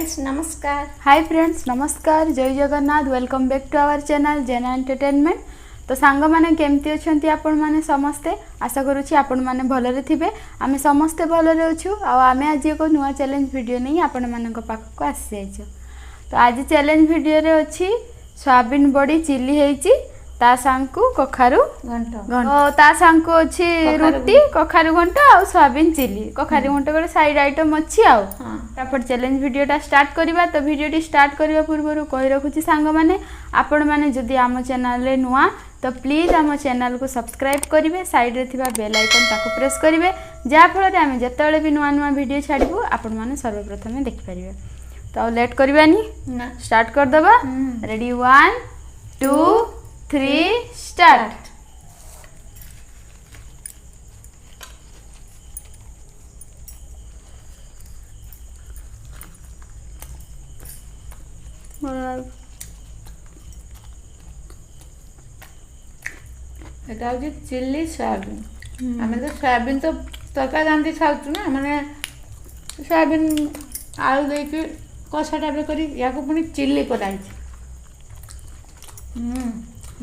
Friends नमस्कार। हाय friends नमस्कार, जय Jagannath. Welcome back to our channel Jena entertainment. तो सांग मैंने केमती अच्छा आपण मैंने समस्ते आशा करुँची आपण मैंने भलरे थिबे। आमे समस्ते भलरे अच्छु। आमे आज एक नुआ चैलेंज वीडियो नहीं आपण मानक पाखक आसी जाइछु। तो आज चैलेंज वीडियो रे अछि सोयाबीन बड़ी चिली हेची ता सांगकु कखारु घंट ता सांगकु अछि रोटी कखारु घंट आ सोयाबीन चिली कखारु घंट गोटे साइड आइटम अछि आ तापर चैलेंज वीडियोटा स्टार्ट करबा। तो वीडियोटी स्टार्ट करबा पूर्व कहि रखुची सांग माने आपण माने जदि आम चैनल रे नुआ तो प्लीज आम चैनल को सब्सक्राइब करेंगे। साइड रे थिबा बेल आइकन ताको प्रेस करेंगे जहाँ फल आम जिते भी नुआ नुआ वीडियो छाड़ू आपण मैंने सर्वप्रथम देखिपारे। तो लेट करवानी स्टार्ट करदबा। Ready 1 2 3 start. এটা হচ্ছে চিলি সয়াবিন। আমি তো সয়াবিন তো তরকারি রাঁধি খাওছু না, মানে সয়াবিন আলু ଦେଇକି কষা টাইপের করি ইয়াকে পুଣି চিলি କରାଇଛି।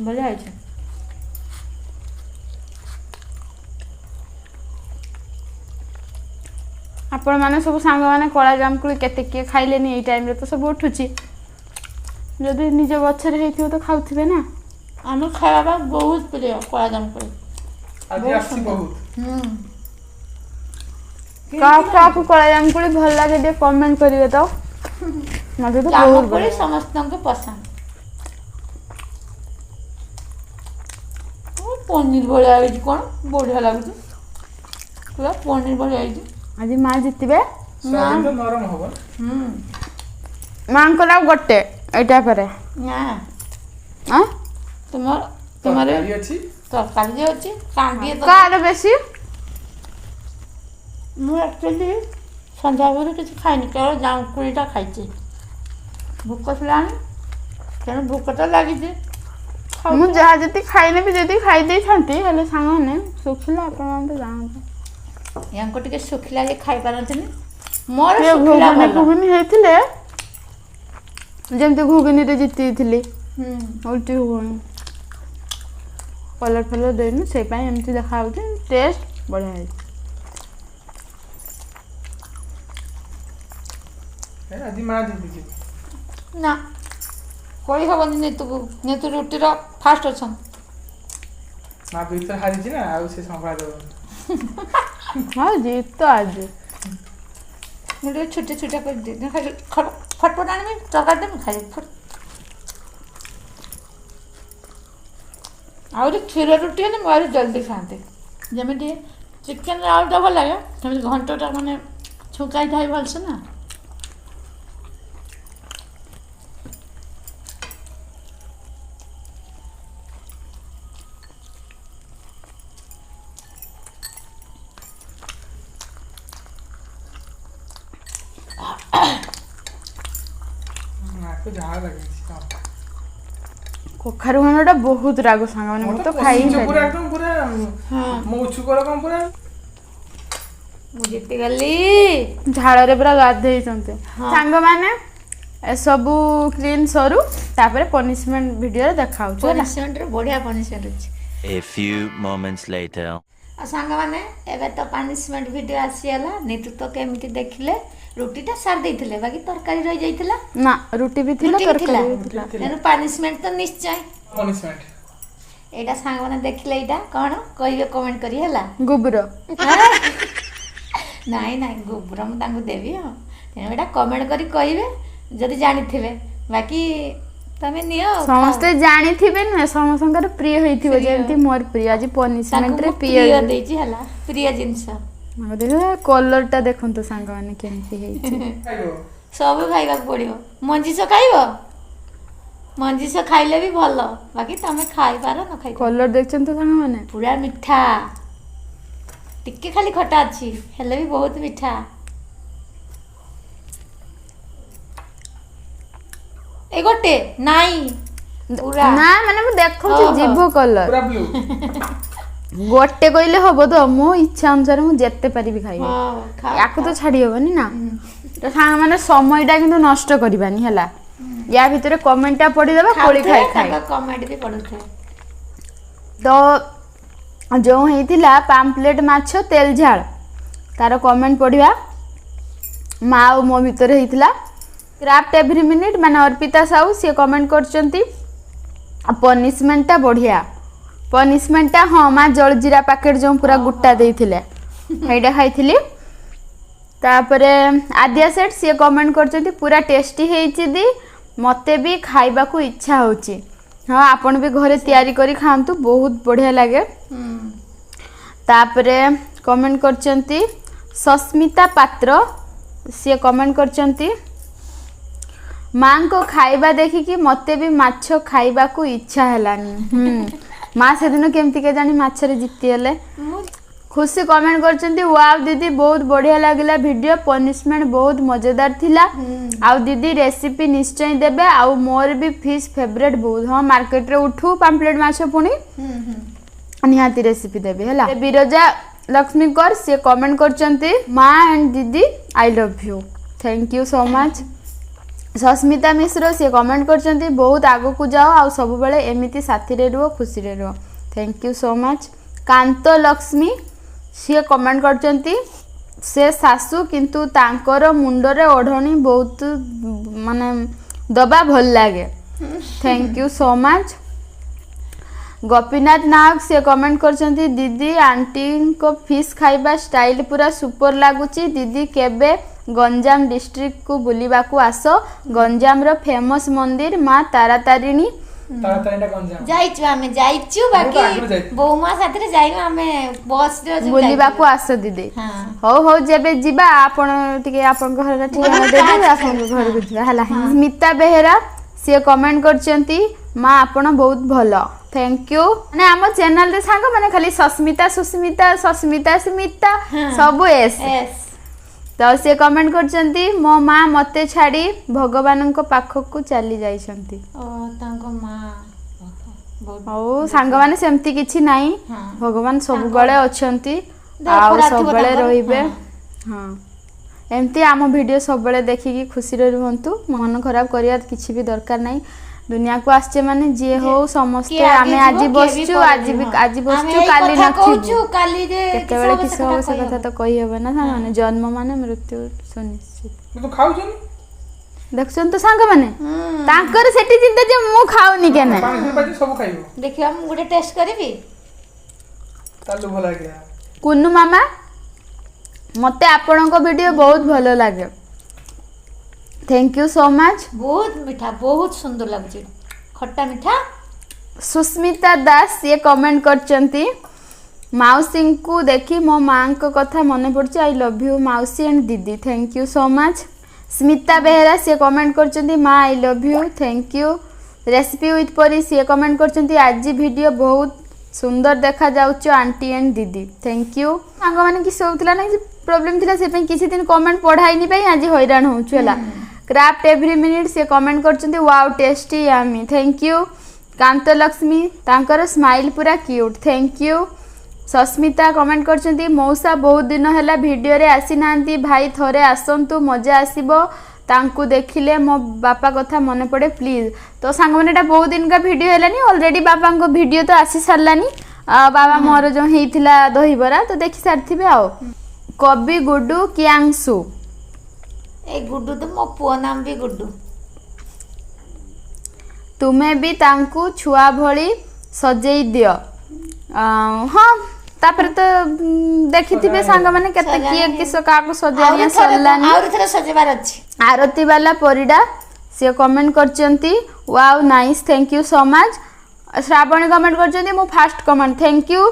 ବଢ଼ିଆ ହେଇଛି। आपण माने सब सांग माने कला जामकुली केते किए खाइलेनी एई टाइम रे तो सब उठुची। जदि निज गछरे हेथियो तो खाउथिबे ना। आम खाଇବା बहुत प्रिय कला जामकुली। आज आसी बहुत का को कला जामकुली भल लागे दे कमेंट करिवे तो। मते तो बहुत जामकुली समस्तनको पसंद। पनीर बढ़िया है कौन बढ़िया लगुच पूरा पनीर बढ़िया है। आज मां जितबे सोयाबीन तो नरम होबो। मां कोला गोटे एटा परे ना हां तुम्हारे अछि तरकारी जे अछि कांडी तो कार बेसी मु एक्चुअली संध्या बेले किछ खाइनी, केवल जामकुलीटा खाइछि। भूख लानी तेणु भूखटा लागिछि। मु जहा जति खाइने भी जति खाइ देई थांती हेले सांगने सुखिला आपण तो जानते यांको टिके सुखिला जे खाइ पारंतनी। मोर ये सुखिला घुगनी घुगनी हेथिले जेमते घुगनी रे जिति थिली उल्टी घुगनी कलर फलर देनु से पाई एमती देखा होती टेस्ट बढ़िया है। आज मां दीदी ना कोई हबनी नेतु रुटीर फास्ट अछन। मां भीतर हारी छी ना आ से संभाळ दो। हां जी तो आज मुझे छोटे छोटे कर दे खाली फटफट आने में तरकारी दे खाई फट। और क्षीर रुटी है ना जल्दी खाते जमी चिकेन आलू टा भल लगे घंटा माने छुकाई थाई भलसे ना। को जा लगे कखारु घनटा बहुत राग सांग माने तो खाई पूरा एकदम पूरा हां मौछु कर कम पूरा मु जेते गली झाड़ रे पूरा गाधे चंते सांग माने ए सब क्लीन सरू तापर पनिशमेंट वीडियो रे देखाउ छ। पनिशमेंट रे बढ़िया पनिशमेंट अछि। A few moments later. आ सांग माने एबे तो पनिशमेंट वीडियो आसीला नीतू तो केमिति देखिले रुटीटा सार देथिले बाकी तरकारी रह जाइथिला ना रुटी भी थिला तरकारी भी थिला तेनु पनिशमेंट तो निश्चय पनिशमेंट। एटा सांग माने देखिले एटा कोन कहिबे कमेंट करी हला गुबर नाइ नाइ गोबर मु तांको देबी। हां तेनु एटा कमेंट करी कहिबे जदि जानिथिबे बाकी तमे नियो समस्त जानी थिबे न समसंकर प्रिय होइथिबो जेंति मोर प्रिय आज पनिशमेंट रे प्रिय देछि हला प्रिय जिंस देखो कलर टा देखन तो सांग माने केमती हेछि खाइबो सब खाइबा पड़ियो। मंजीस खाइबो मंजीस खाइले भी भल बाकी तमे खाइ पारो न खाइ कलर देखछन तो सांग माने पूरा मिठा टिके खाली खटा अछि हेले भी बहुत मिठा। ए गोटे नाई पूरा ना माने मु देखौ छी जीव कलर पूरा ब्लू गोटे कहले हम तो मो इच्छा अनुसार मुझे पारि खाइबे हाँ, याको तो छाड़ी हेबनी ना तो सांग माने समयटा किंतु नष्ट करबानी हला या भितर कमेंटटा पढी देबा कोली खाई खाई कमेंट भी पढुथे तो जो होइथिला पाम्पलेट माछ तेल झाड़ तार कमेंट पढ़िया माँ और मो भितर होइथिला क्राफ्ट एवरी मिनिट माने अर्पिता साहू सी कमेंट करचंती पनिशमेंटटा बढ़िया पनिशमेंटटा हाँ माँ जलजीरा पैकेट जो पूरा गुट्टा देइथिले हेइडा खाइथिली तापरे आद्या सेट सी कमेंट करचंती पूरा टेस्टी हेइची दी मते भी खाइबा को इच्छा होची हाँ आपण भी घरे तैयारी करी खांतु बहुत बढ़िया लगे तापरे कमेंट करचंती सस्मिता पात्र सी कमेंट करचंती माँ को खाइबा देखिकी मते भी माछ खाइबा को इच्छा हेलानी माँ से दिन केमती के जानी माछरे जीती हेले खुशी कमेंट करचंती वाव दीदी बहुत बढ़िया लागला वीडियो पनिशमेंट बहुत मजेदार थिला आउ दीदी रेसिपी निश्चय देबे आउ मोर भी फिश फेवरेट बहुत हाँ मार्केट रे उठू पाम्पलेट माछ पुणी निहाती रेसिपी देबे हला बिरजा लक्ष्मी कर से कमेंट करचंती माँ एंड दीदी I love you thank you so much Sasmita Mishra से कमेंट करचंती बहुत आगो को जाओ आउ सब बेले एमिति साथी रे रुओ खुशी रे रुओ thank you so much Kanta Lakshmi सी कमेंट करचंती से सासू किंतु तांकर मुंडरे ओढ़णी बहुत माने दबा भल लागे thank you so much Gopinath Nag से कमेंट करचंती दीदी आंटी को फिश खाइबा स्टाइल पूरा सुपर लागुची दीदी केबे गंजाम डिस्ट्रिक्ट को बुलिबा को आसो गंजाम रो फेमस मंदिर माँ तारातारिणी तारातारिणी गंजाम जाइछु हमें जाइछु बाकी बौमा साथरे जाइनु हमें बस रे बुलिबा को आसो दीदी हां हो हो जेबे जिबा आपण टिके आपण घर ठिकाना दे दे आपण घर को जिबा हला स्मिता बेहेरा से कमेंट करचंती माँ आपण बहुत भलो थैंक यू माने हम चैनल रे सांग माने खाली सस्मिता सुस्मिता सस्मिता स्मिता सब एस तो से कमेंट करचंती मो माँ मते छाड़ी भगवान को पाखक को चली जाइछंती ओ तांको माँ ओ सांग माने सेमती किछि नाही भगवान सब गळे अछंती आ सब गळे रहिबे हां एमती आम वीडियो सब बळे देखिकी खुशी रे रहंतु मन खराब करिया किछि भी दरकार नाही दुनिया को आछे माने जे हो समस्त आमे आज बसचु आज बसचु काली नथि काली रे केतेबेले किछ हो से कथा तो कहि हेबे ना माने जन्म माने मृत्यु सुनिश्चित तू खाउ छनी देखछन तो सांग माने तांकर सेठी चिंता जे मु खाउनी केने पानी बाजी सब खाइबो देखियो हम गुटे टेस्ट करबी तालु भला गया कुन्नू मामा मते आपणको वीडियो बहुत भलो लागे थैंक यू सो मच बहुत मीठा बहुत सुंदर लागछि खट्टा मीठा सुस्मिता दास ये कमेंट करचंती माउसी को देखी मो माँ को कथा मन पड़छ आई लव यू माउसी एंड दीदी thank you so much Smita Behera से कमेंट करचंती माँ आई love you thank you recipe with परी से कमेंट करचंती आज वीडियो बहुत सुंदर देखा जाउछ आंटी एंड दीदी थैंक यू सांग माने कि सोउतला ना प्रॉब्लम थिला से पे किसी दिन कमेंट पढ़ाई नि पई आज हैरान होछु हला क्राफ्ट एवरी मिनिट से कमेंट करचंती wow tasty yummy thank you Kanta Lakshmi तांकर स्माइल पूरा cute thank you Sasmita comment करचंती मौसा बहुत दिन हैला वीडियो रे आसी नांती भाई थरे आसंतु मजा आसीबो तांकु देखिले मो बापा कथा मने पड़े प्लीज तो सांग माने एटा बहुत दिन का वीडियो हैलानी ऑलरेडी बापा को वीडियो तो आसी सरलानी बाबा मोर जो हेइथिला दही बरा तो देखि सारथिबे आओ कवि गुड्डू कियांशु ए गुड्डू तो मो पुओ नाम भी गुड्डू तुम्हें भी तांकु छुआ भली सजेई दियो हाँ तापर तो देखिथिबे सांग माने केते किए किस का को सजानिया सरलानी और थरा सजेबार अछि आरती वाला परिडा से कमेंट करचंती wow nice thank you so much Shravani comment करचंती मो fast comment thank you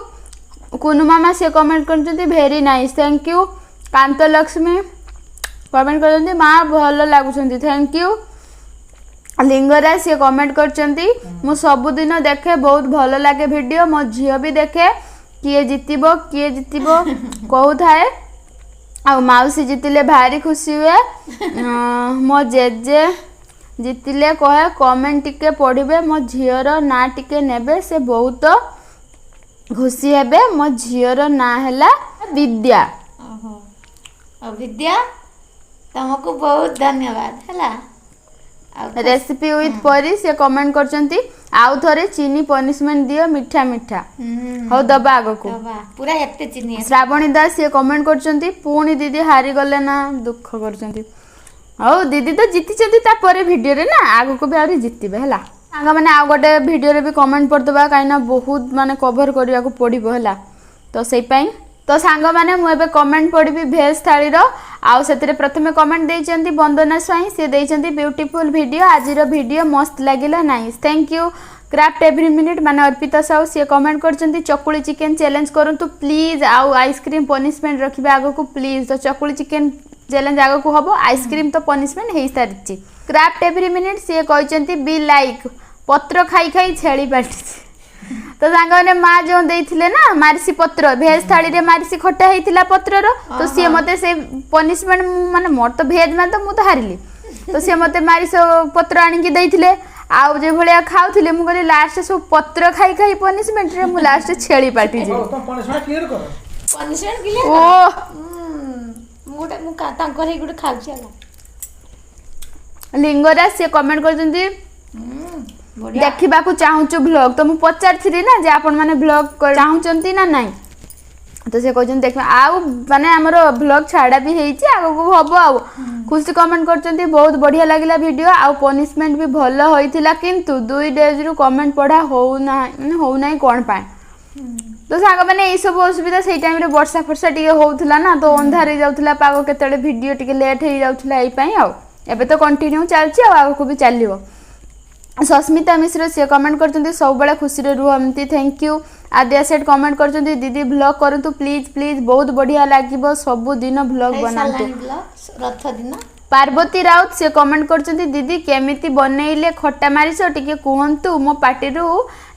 Kunu मामा से कमेंट करचंती very nice thank you Kanta Lakshmi comment करचंती मां भलो लागुचंती थैंक यू लिंगराज से कमेंट करचंती मो सब दिन देखे बहुत भलो लागे वीडियो मो झियो भी देखे किए जितिबो कहू थाए आ माउसी जितिले भारी खुशी हुए मो जेजे जितिले कहे कमेंट टिके पढ़िबे मो झियर ना टिके नेबे से बहुत खुशी हेबे मो झियर ना हैला विद्या ओहो विद्या तुमको बहुत धन्यवाद है रेसिपी विथ परी से कमेंट करचंती आउ थरे चीनी पनिशमेंट दियो मिठा मिठा हो दबा आगो को पूरा एते चीनी है। श्रावणी दास ये कमेंट करचंती पुणी दीदी हारी गले ना दुख करचंती हो दीदी तो जीति चंती ता परे वीडियो रे ना आगो को भी आरी जीतिबे हला आगा माने आ गोटे वीडियो रे भी कमेंट कर दबा काइना बहुत माने कवर करिया को पड़िबो हला तो सेई पई तो सांग माने मु एबे कमेंट पढ़ी भेज थाली रो आउ सेतरे प्रथमे कमेंट देइचंती वंदना स्वाई से देइचंती ब्यूटीफुल वीडियो आजिरो वीडियो मस्त लागिला nice thank you craft every minute माने अर्पिता साहू से कमेंट करचंती चकुली चिकन चैलेंज करंतु प्लीज आउ आइसक्रीम पनिशमेंट रखिबे आगो को प्लीज तो चकुली चिकन चैलेंज आगो को हबो आइसक्रीम तो पनिशमेंट हेई सारिची क्राफ्ट एवरी मिनिट से कहचंती बी लाइक पत्र खाई खाई छेली पाटी तो सांगने माँ जो देइथिले ना मारिसी पत्र भेज थाली रे मारिसी खट्टा हेइथिला पत्र रो तो सी मते से पनिशमेंट माने मोर तो भेज में तो मु तो हारिली तो सी मते मारिस पत्र आनी के देइथिले आउ जे भलिया खाउथिले मु कहली लास्ट सब पत्र खाई खाई पनिशमेंट रे मु लास्ट छेली पाटी जे तुम पनिशमेंट क्लियर करो पनिशमेंट के लिए ओ मुटा मु तांकर हे गुटे खाउछि आला लिंगराज से कमेंट करजंती बढ़िया देखा चाहूँ ब्लॉग तो मुझे पचारि ना जे आपण मैंने ब्लॉग चाहूँगी ना नाई तो से कहते देख आउ माने आमर ब्लॉग छाड़ा भी होती आग को हम आउ खुशी कमेंट करते बहुत बढ़िया लगिला वीडियो आउ पनिशमेंट भी भल होता किंतु 2 डेज रु कमेंट पढ़ा होना कौन पाए तो सांग मैंने यही सब असुविधा से टाइम वर्षा फर्षा टी होता ना तो अंधार जाऊला पाग केतले वीडियो टी लेट हो जाऊला एबे तो कंटिन्यू चलती आग को भी चलो सस्मिता मिश्र सी कमेंट करते सब बड़ा खुशी रुहती thank you Adya Seth comment करते दीदी ब्लॉग करतु प्लीज प्लीज बहुत बढ़िया लगे सब दिन ब्लॉग बनातु रथ दिन पार्वती राउत से कमेंट करते दीदी केमिति बनैले खट्टा मारिस टिके कहतु मो पाटी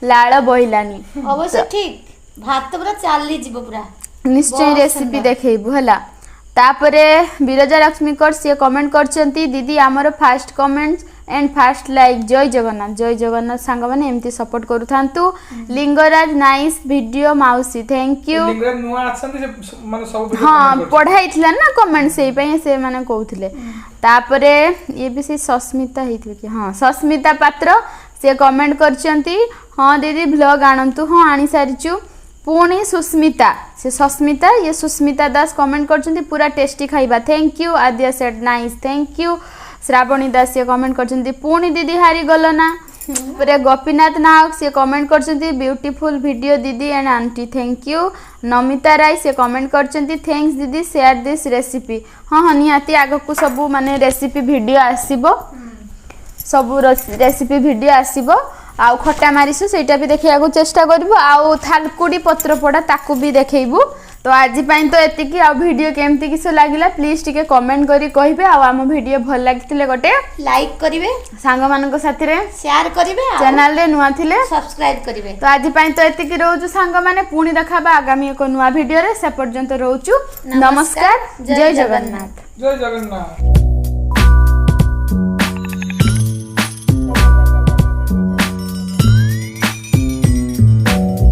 लाल बहिलानी अवश्य ठीक भात पूरा चाली जीव पूरा निश्चय रेसिपी देखैबु हला तापरे विरजा लक्ष्मीकर से कमेंट करचंती दीदी आमर fast comments and fast like जय जगन्नाथ सांग माने एमती सपोर्ट करू थांतु लिंगराज नाइस वीडियो माउसी थैंक यू लिंगराज नुआ आछंती से माने सब वीडियो हां पढाइथिला ना कमेंट सेई पई से माने कहउथिले तापरे ये भी से सस्मिता हेथि कि हां सस्मिता पात्र से कमेंट करचंती हां दीदी ब्लॉग आनंतु हां आनी सारिचु पुणी सुस्मिता से सस्मिता ये सुस्मिता दास कमेंट करचंती पूरा टेस्टी खाइबा thank you Adya Seth nice thank you Shravani Das से कमेंट करचंती पुणी दीदी हारी गलो ना पूरे गोपीनाथ नायक से कमेंट करचंती ब्यूटीफुल वीडियो दीदी and aunty thank you Namita Rai से कमेंट करचंती थैंक्स दीदी शेयर दिस रेसिपी हाँ निहाती आग को सब माने रेसिपी वीडियो आसीबो सब रेसिपी वीडियो आसीबो आउ खट्टा मारिसु सेटा भी देखिया चेष्टा करबो आउ थालकुड़ी पत्र पड़ा ताकू भी देखैबू तो आज पाई तो एतिकी आ वीडियो केमती किस लागिला प्लीज टिके कमेंट करी कहिबे आ हम वीडियो भल लागितिले गोटे लाइक करिवे सांग मानक साथी रे शेयर करिवे चैनल रे नुआ थिले सब्सक्राइब करिवे तो आज पाई तो एतिकी रहउछु सांग माने पुणी देखाबा आगामी एको नुआ वीडियो रे से पर्यंत रहउछु नमस्कार जय जगन्नाथ जय जगन्नाथ।